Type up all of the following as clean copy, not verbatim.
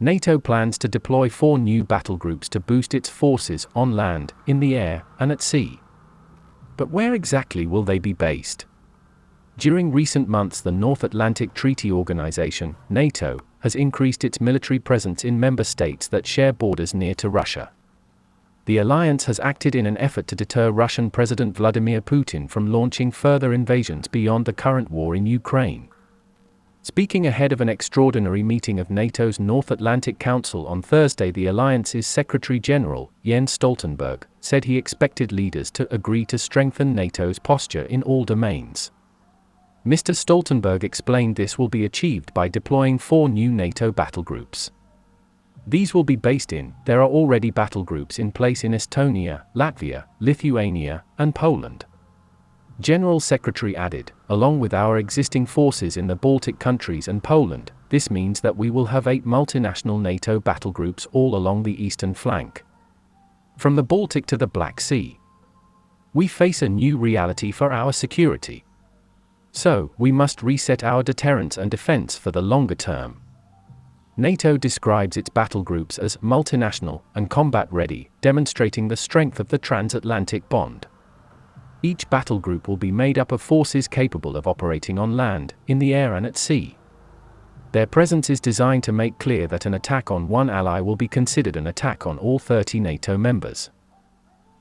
NATO plans to deploy 4 new battle groups to boost its forces on land, in the air, and at sea. But where exactly will they be based? During recent months, the North Atlantic Treaty Organization, NATO, has increased its military presence in member states that share borders near to Russia. The alliance has acted in an effort to deter Russian President Vladimir Putin from launching further invasions beyond the current war in Ukraine. Speaking ahead of an extraordinary meeting of NATO's North Atlantic Council on Thursday, the alliance's Secretary-General, Jens Stoltenberg, said he expected leaders to agree to strengthen NATO's posture in all domains. Mr. Stoltenberg explained this will be achieved by deploying 4 new NATO battle groups. These will be based in. There are already battle groups in place in Estonia, Latvia, Lithuania, and Poland. General Secretary added, along with our existing forces in the Baltic countries and Poland, this means that we will have 8 multinational NATO battle groups all along the eastern flank. From the Baltic to the Black Sea. We face a new reality for our security. So, we must reset our deterrence and defense for the longer term. NATO describes its battle groups as multinational and combat-ready, demonstrating the strength of the transatlantic bond. Each battle group will be made up of forces capable of operating on land, in the air and at sea. Their presence is designed to make clear that an attack on one ally will be considered an attack on all 30 NATO members.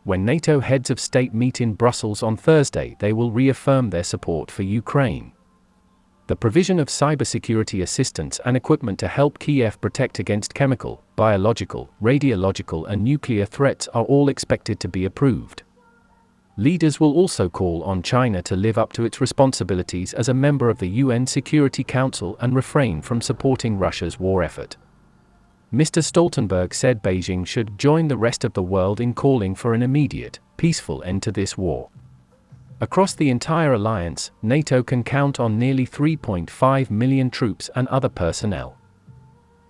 When NATO heads of state meet in Brussels on Thursday, they will reaffirm their support for Ukraine. The provision of cybersecurity assistance and equipment to help Kiev protect against chemical, biological, radiological and nuclear threats are all expected to be approved. Leaders will also call on China to live up to its responsibilities as a member of the UN Security Council and refrain from supporting Russia's war effort. Mr. Stoltenberg said Beijing should join the rest of the world in calling for an immediate, peaceful end to this war. Across the entire alliance, NATO can count on nearly 3.5 million troops and other personnel.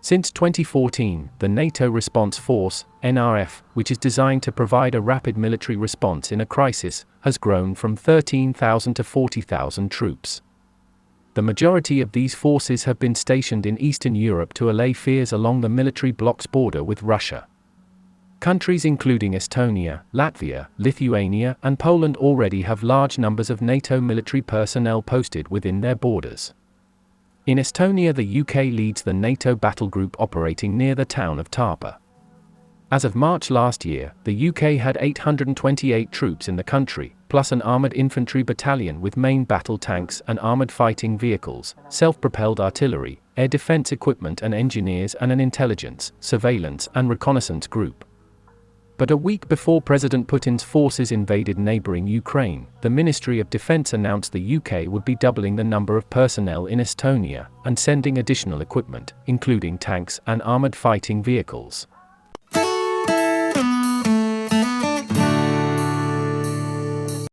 Since 2014, the NATO Response Force, NRF, which is designed to provide a rapid military response in a crisis, has grown from 13,000 to 40,000 troops. The majority of these forces have been stationed in Eastern Europe to allay fears along the military bloc's border with Russia. Countries including Estonia, Latvia, Lithuania, and Poland already have large numbers of NATO military personnel posted within their borders. In Estonia, the UK leads the NATO battle group operating near the town of Tarpa. As of March last year, the UK had 828 troops in the country, plus an armoured infantry battalion with main battle tanks and armoured fighting vehicles, self-propelled artillery, air defence equipment and engineers, and an intelligence, surveillance and reconnaissance group. But a week before President Putin's forces invaded neighbouring Ukraine, the Ministry of Defence announced the UK would be doubling the number of personnel in Estonia and sending additional equipment, including tanks and armoured fighting vehicles.